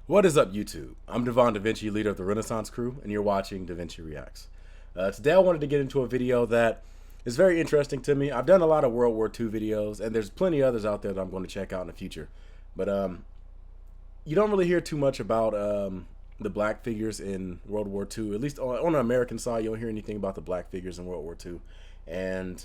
What is up, YouTube? I'm Devon, DaVinci, leader of the Renaissance crew, and you're watching DaVinci Reacts. Today I wanted to get into a video that is very interesting to me. I've done a lot of World War II videos, and there's plenty others out there that I'm going to check out in the future. But you don't really hear too much about the black figures in World War II. At least on the American side, you don't hear anything about the black figures in World War II. And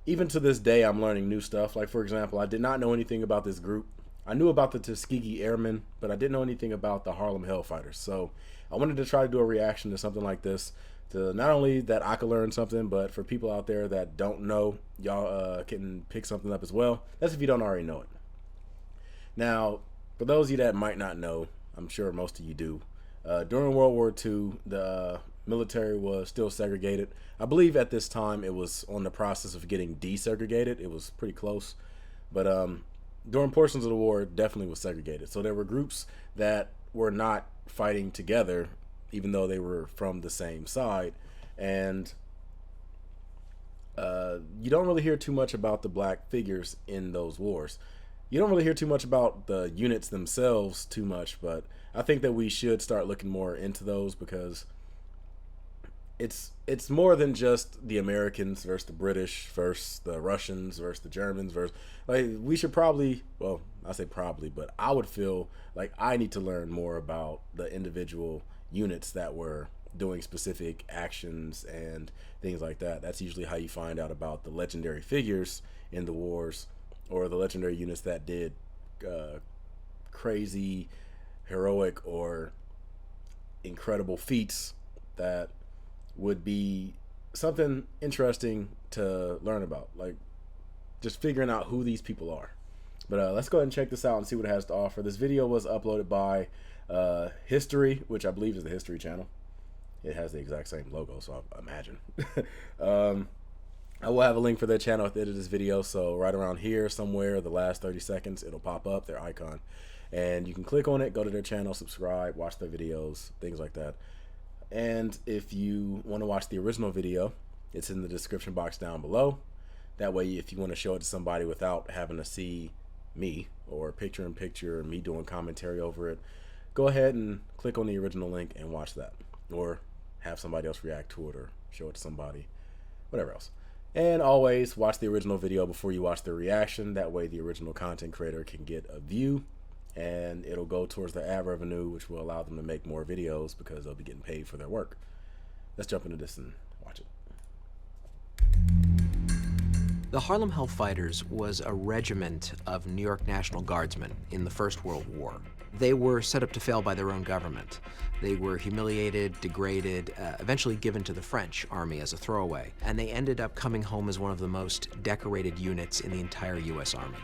even to this day, I'm learning new stuff. Like, for example, I did not know anything about this group. I knew about the Tuskegee Airmen, but I didn't know anything about the Harlem Hellfighters. So I wanted to try to do a reaction to something like this, to not only that I could learn something, but for people out there that don't know, y'all can pick something up as well. That's if you don't already know it. Now, for those of you that might not know, I'm sure most of you do, during World War II, the military was still segregated. I believe at this time it was on the process of getting desegregated. It was pretty close, but during portions of the war, it definitely was segregated. So there were groups that were not fighting together, even though they were from the same side. And you don't really hear too much about the black figures in those wars. You don't really hear too much about the units themselves too much, but I think that we should start looking more into those, because it's more than just the Americans versus the British versus the Russians versus the Germans versus, like, we should probably, well, I say probably, but I would feel like I need to learn more about the individual units that were doing specific actions and things like that. That's usually how you find out about the legendary figures in the wars, or the legendary units that did crazy, heroic, or incredible feats that would be something interesting to learn about, like just figuring out who these people are. But let's go ahead and check this out and see what it has to offer. This video was uploaded by History, which I believe is the History channel. It has the exact same logo, so I imagine. I will have a link for their channel at the end of this video, so right around here somewhere, the last 30 seconds, it'll pop up, their icon, and you can click on it, go to their channel, subscribe, watch their videos, things like that. And if you want to watch the original video, it's in the description box down below. That way, if you want to show it to somebody without having to see me, or picture in picture, me doing commentary over it, go ahead and click on the original link and watch that. Or have somebody else react to it, or show it to somebody, whatever else. And always watch the original video before you watch the reaction. That way the original content creator can get a view, and it'll go towards the ad revenue, which will allow them to make more videos because they'll be getting paid for their work. Let's jump into this and watch it. The Harlem Hellfighters was a regiment of New York National Guardsmen in the First World War. They were set up to fail by their own government. They were humiliated, degraded, eventually given to the French army as a throwaway, and they ended up coming home as one of the most decorated units in the entire U.S. Army.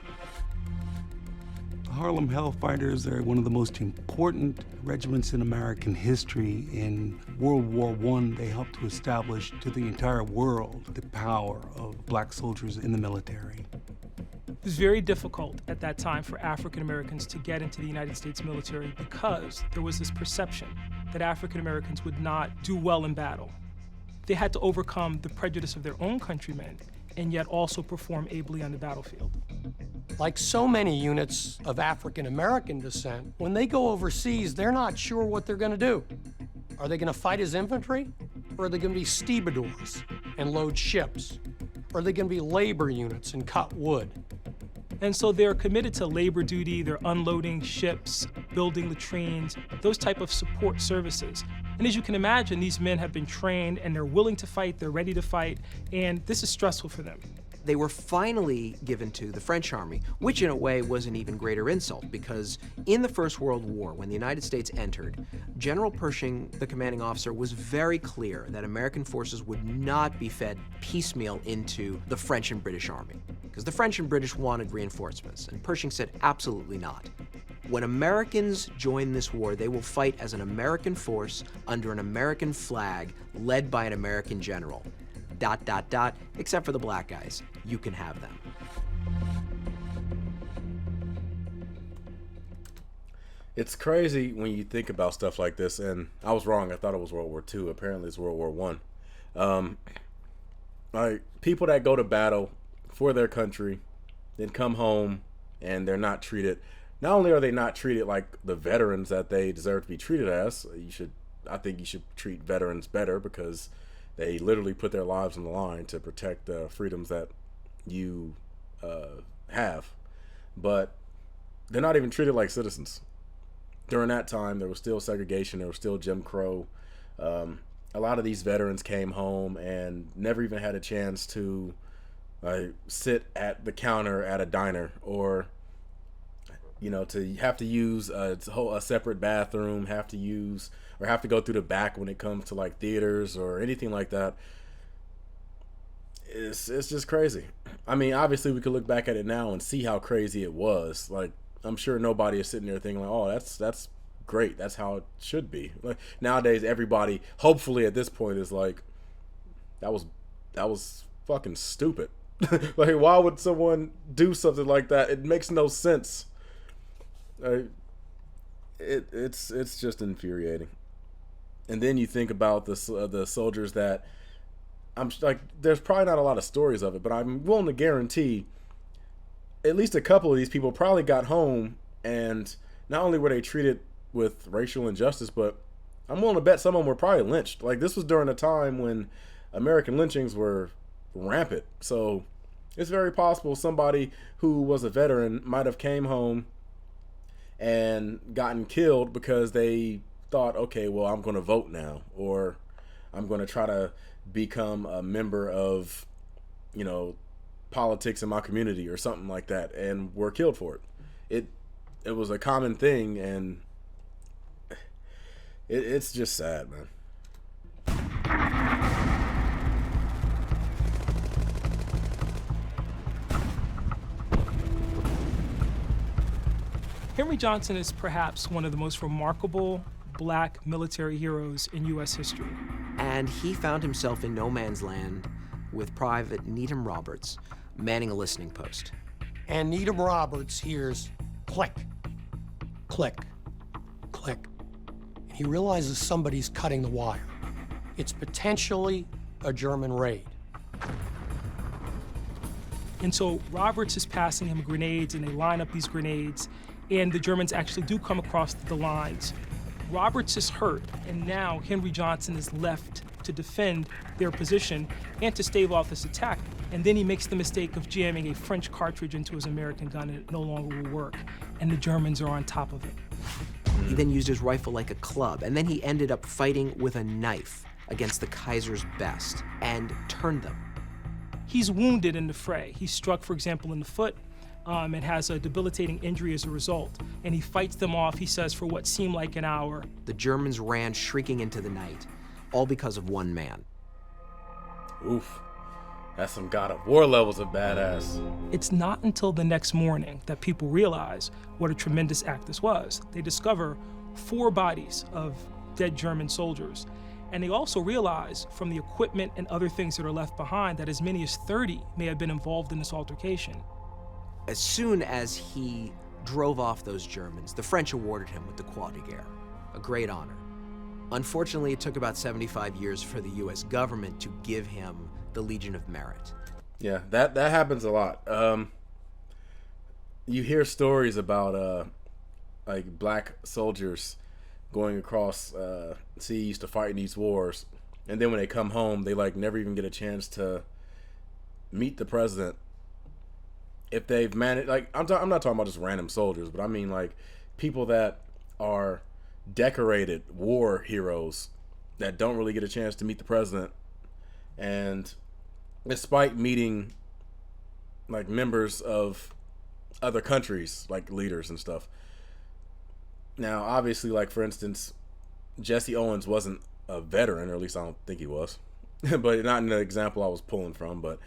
The Harlem Hellfighters are one of the most important regiments in American history. In World War I, they helped to establish to the entire world the power of black soldiers in the military. It was very difficult at that time for African Americans to get into the United States military, because there was this perception that African Americans would not do well in battle. They had to overcome the prejudice of their own countrymen and yet also perform ably on the battlefield. Like so many units of African American descent, when they go overseas, they're not sure what they're going to do. Are they going to fight as infantry? Or are they going to be stevedores and load ships? Or are they going to be labor units and cut wood? And so they're committed to labor duty, they're unloading ships, building latrines, those type of support services. And as you can imagine, these men have been trained and they're willing to fight, they're ready to fight, and this is stressful for them. They were finally given to the French army, which in a way was an even greater insult, because in the First World War, when the United States entered, General Pershing, the commanding officer, was very clear that American forces would not be fed piecemeal into the French and British army, because the French and British wanted reinforcements, and Pershing said absolutely not. When Americans join this war, they will fight as an American force under an American flag led by an American general. ... except for the black guys. You can have them. It's crazy when you think about stuff like this, and I was wrong. I thought it was World War II. Apparently it's World War I. Like, people that go to battle for their country, then come home and they're not treated not only are they not treated like the veterans that they deserve to be treated as, I think you should treat veterans better because they literally put their lives on the line to protect the freedoms that you have. But they're not even treated like citizens. During that time, there was still segregation. There was still Jim Crow. A lot of these veterans came home and never even had a chance to sit at the counter at a diner, or to have to use a separate bathroom, have to go through the back when it comes to like theaters or anything like that. It's just crazy. I mean, obviously we could look back at it now and see how crazy it was. Like, I'm sure nobody is sitting there thinking like, oh, that's great, that's how it should be. Like, nowadays everybody, hopefully at this point, is like, that was fucking stupid. Like, why would someone do something like that? It makes no sense. It's just infuriating. And then you think about the soldiers that, I'm like, there's probably not a lot of stories of it, but I'm willing to guarantee at least a couple of these people probably got home, and not only were they treated with racial injustice, but I'm willing to bet some of them were probably lynched. Like, this was during a time when American lynchings were rampant. So it's very possible somebody who was a veteran might have came home and gotten killed because they thought, okay, well, I'm going to vote now, or I'm going to try to become a member of, politics in my community or something like that, and were killed for it. It was a common thing, and it's just sad, man. Henry Johnson is perhaps one of the most remarkable black military heroes in U.S. history. And he found himself in no man's land with Private Needham Roberts manning a listening post. And Needham Roberts hears click, click, click. And he realizes somebody's cutting the wire. It's potentially a German raid. And so Roberts is passing him grenades, and they line up these grenades, and the Germans actually do come across the lines. Roberts is hurt, and now Henry Johnson is left to defend their position and to stave off this attack. And then he makes the mistake of jamming a French cartridge into his American gun, and it no longer will work. And the Germans are on top of it. He then used his rifle like a club, and then he ended up fighting with a knife against the Kaiser's best and turned them. He's wounded in the fray. He's struck, for example, in the foot, and has a debilitating injury as a result. And he fights them off, he says, for what seemed like an hour. The Germans ran shrieking into the night, all because of one man. Oof. That's some God of War levels of badass. It's not until the next morning that people realize what a tremendous act this was. They discover 4 bodies of dead German soldiers. And they also realize from the equipment and other things that are left behind that as many as 30 may have been involved in this altercation. As soon as he drove off those Germans, the French awarded him with the Croix de Guerre, a great honor. Unfortunately, it took about 75 years for the U.S. government to give him the Legion of Merit. Yeah, that happens a lot. You hear stories about like black soldiers going across seas to fight in these wars, and then when they come home, they like never even get a chance to meet the president. If they've managed, like, I'm not talking about just random soldiers, but I mean like people that are decorated war heroes that don't really get a chance to meet the president, and despite meeting like members of other countries, like leaders and stuff. Now, obviously, like for instance, Jesse Owens wasn't a veteran, or at least I don't think he was, but not in the example I was pulling from, but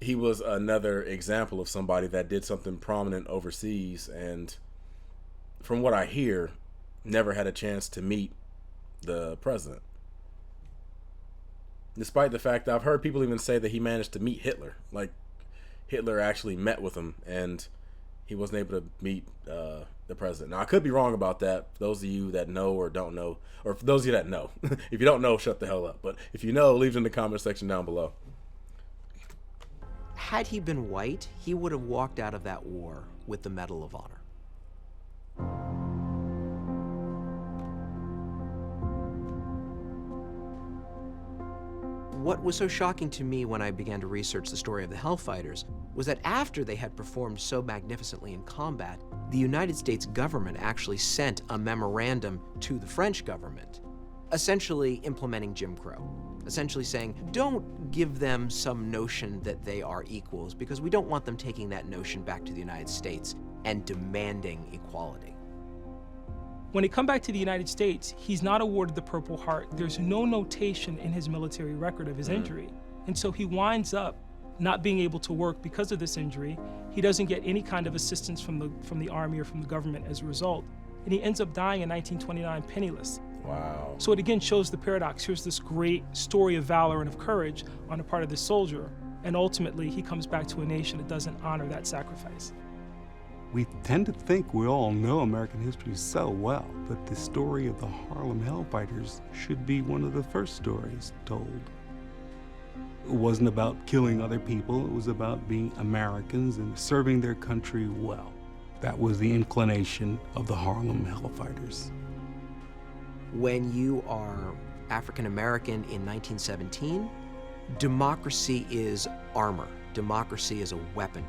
he was another example of somebody that did something prominent overseas, and from what I hear, never had a chance to meet the president. Despite the fact that I've heard people even say that he managed to meet Hitler. Like, Hitler actually met with him, and he wasn't able to meet the president. Now, I could be wrong about that. For those of you that know or don't know, or for those of you that know. If you don't know, shut the hell up. But if you know, leave it in the comment section down below. Had he been white, he would have walked out of that war with the Medal of Honor. What was so shocking to me when I began to research the story of the Hellfighters was that after they had performed so magnificently in combat, the United States government actually sent a memorandum to the French government, essentially implementing Jim Crow, essentially saying, don't give them some notion that they are equals, because we don't want them taking that notion back to the United States and demanding equality. When they come back to the United States, he's not awarded the Purple Heart. There's no notation in his military record of his injury. And so he winds up not being able to work because of this injury. He doesn't get any kind of assistance from the army or from the government as a result. And he ends up dying in 1929 penniless. Wow. So it again shows the paradox. Here's this great story of valor and of courage on the part of this soldier, and ultimately he comes back to a nation that doesn't honor that sacrifice. We tend to think we all know American history so well, but the story of the Harlem Hellfighters should be one of the first stories told. It wasn't about killing other people, it was about being Americans and serving their country well. That was the inclination of the Harlem Hellfighters. When you are African American in 1917, democracy is armor. Democracy is a weapon.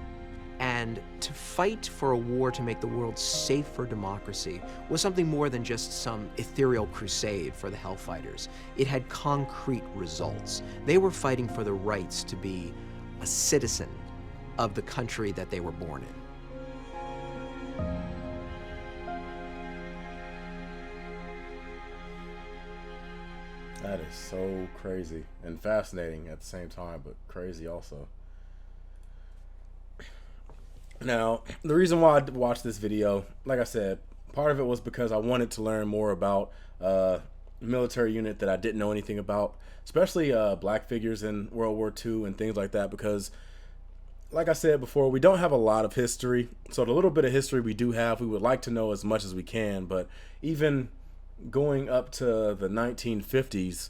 And to fight for a war to make the world safe for democracy was something more than just some ethereal crusade for the Hellfighters. It had concrete results. They were fighting for the rights to be a citizen of the country that they were born in. That is so crazy and fascinating at the same time, but crazy also. Now, the reason why I watched this video, like I said, part of it was because I wanted to learn more about a military unit that I didn't know anything about, especially black figures in World War II and things like that, because like I said before, we don't have a lot of history. So the little bit of history we do have, we would like to know as much as we can, but even going up to the 1950s,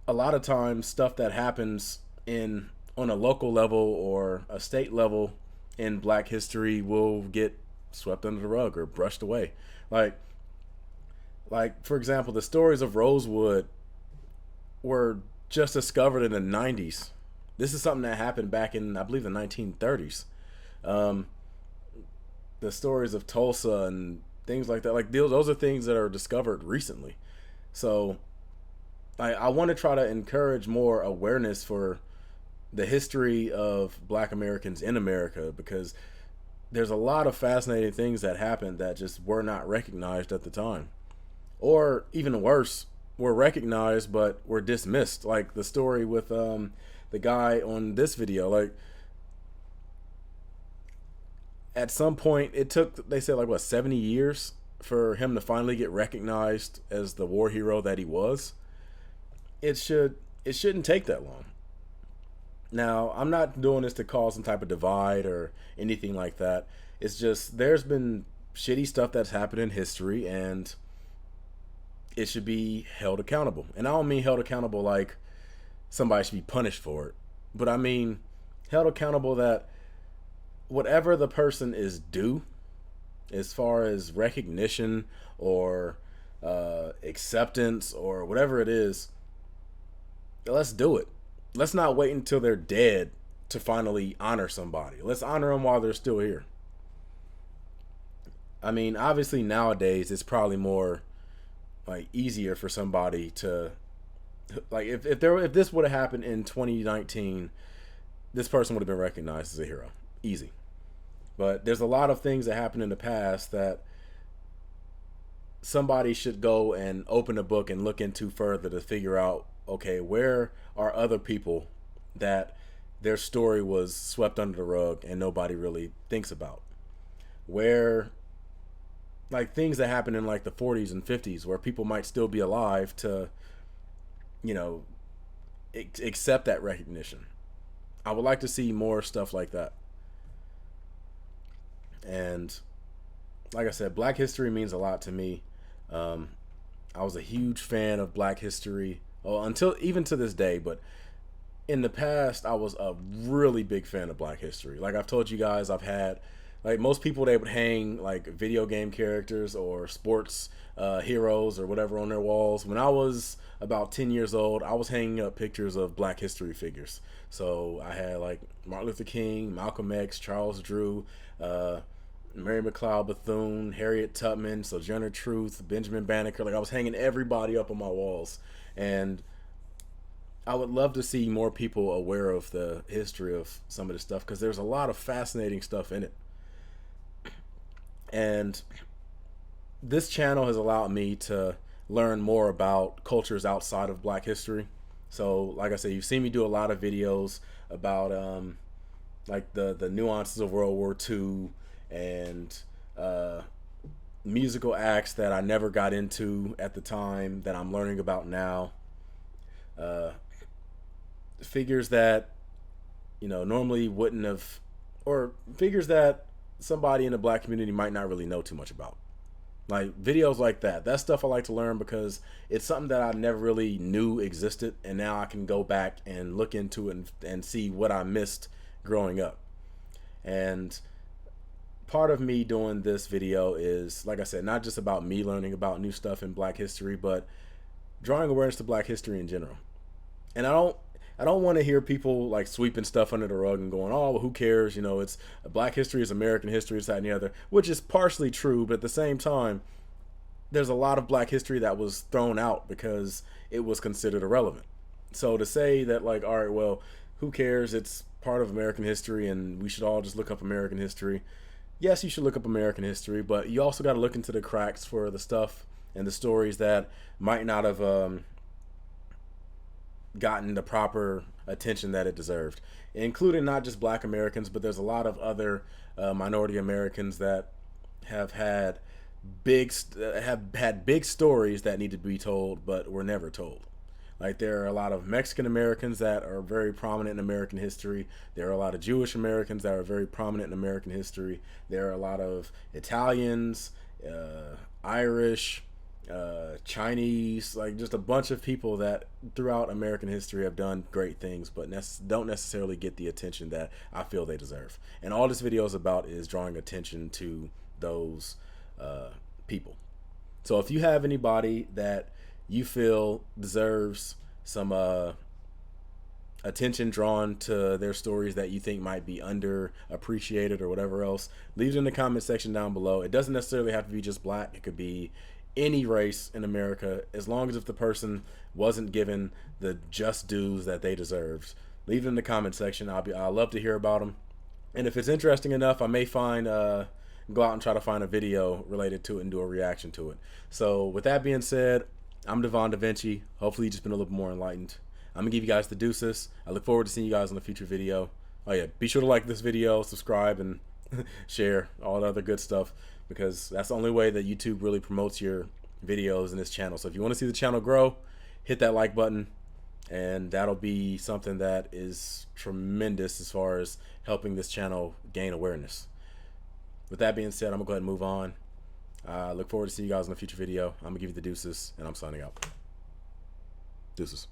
a lot of times stuff that happens on a local level or a state level in black history will get swept under the rug or brushed away. Like for example, the stories of Rosewood were just discovered in the 90s. This is something that happened back in, I believe, the 1930s. The stories of Tulsa and things like that, like those are things that are discovered recently. So I want to try to encourage more awareness for the history of black Americans in America, because there's a lot of fascinating things that happened that just were not recognized at the time, or even worse, were recognized but were dismissed, like the story with the guy on this video. Like at some point it took, they said, like what, 70 years for him to finally get recognized as the war hero that he was. It shouldn't take that long. Now, I'm not doing this to cause some type of divide or anything like that. It's just there's been shitty stuff that's happened in history, and it should be held accountable. And I don't mean held accountable like somebody should be punished for it, but I mean held accountable that whatever the person is due as far as recognition or acceptance or whatever it is, let's do it. Let's not wait until they're dead to finally honor somebody. Let's honor them while they're still here. I mean, obviously nowadays it's probably more like easier for somebody to, like, if this would have happened in 2019, this person would have been recognized as a hero. Easy. But there's a lot of things that happened in the past that somebody should go and open a book and look into further to figure out, okay, where are other people that their story was swept under the rug and nobody really thinks about? Where, like, things that happened in like the 40s and 50s where people might still be alive to, you know, accept that recognition. I would like to see more stuff like that. And like I said, black history means a lot to me. I was a huge fan of black history, until even to this day, but in the past I was a really big fan of black history. Like I've told you guys, I've had like most people, they would hang like video game characters or sports heroes or whatever on their walls. When I was about 10 years old, I was hanging up pictures of Black history figures. So I had like Martin Luther King, Malcolm X, Charles Drew, Mary McLeod Bethune, Harriet Tubman, Sojourner Truth, Benjamin Banneker. Like I was hanging everybody up on my walls. And I would love to see more people aware of the history of some of this stuff, because there's a lot of fascinating stuff in it. And this channel has allowed me to learn more about cultures outside of Black history. So like I said, you've seen me do a lot of videos about like the nuances of World War II and musical acts that I never got into at the time that I'm learning about now. Figures that, you know, normally wouldn't have, or figures that somebody in the Black community might not really know too much about. Like videos like that. That's stuff I like to learn, because it's something that I never really knew existed, and now I can go back and look into it and see what I missed growing up. And part of me doing this video is, like I said, not just about me learning about new stuff in Black history, but drawing awareness to Black history in general. And I don't want to hear people like sweeping stuff under the rug and going, oh, well, who cares? You know, it's Black history is American history, it's that and the other, which is partially true. But at the same time, there's a lot of Black history that was thrown out because it was considered irrelevant. So to say that, like, all right, well, who cares? It's part of American history and we should all just look up American history. Yes, you should look up American history, but you also got to look into the cracks for the stuff and the stories that might not have gotten the proper attention that it deserved, including not just Black Americans, but there's a lot of other minority Americans that have had big stories that need to be told but were never told. Like there are a lot of Mexican Americans that are very prominent in American history. There are a lot of Jewish Americans that are very prominent in American history. There are a lot of Italians, Irish, Chinese, like just a bunch of people that throughout American history have done great things, but don't necessarily get the attention that I feel they deserve. And all this video is about is drawing attention to those people. So if you have anybody that you feel deserves some attention drawn to their stories that you think might be underappreciated or whatever else, leave it in the comment section down below. It doesn't necessarily have to be just Black. It could be any race in America, as long as if the person wasn't given the just dues that they deserved. Leave it in the comment section. I'll love to hear about them. And if it's interesting enough, I may go out and try to find a video related to it and do a reaction to it. So with that being said, I'm Devon DaVinci. Hopefully you've just been a little bit more enlightened. I'm gonna give you guys the deuces. I look forward to seeing you guys on a future video. Oh yeah, be sure to like this video, subscribe, and share all the other good stuff, because that's the only way that YouTube really promotes your videos in this channel. So if you want to see the channel grow, hit that like button, and that'll be something that is tremendous as far as helping this channel gain awareness. With that being said, I'm gonna go ahead and move on. Look forward to seeing you guys in a future video. I'm gonna give you the deuces, and I'm signing out. Deuces.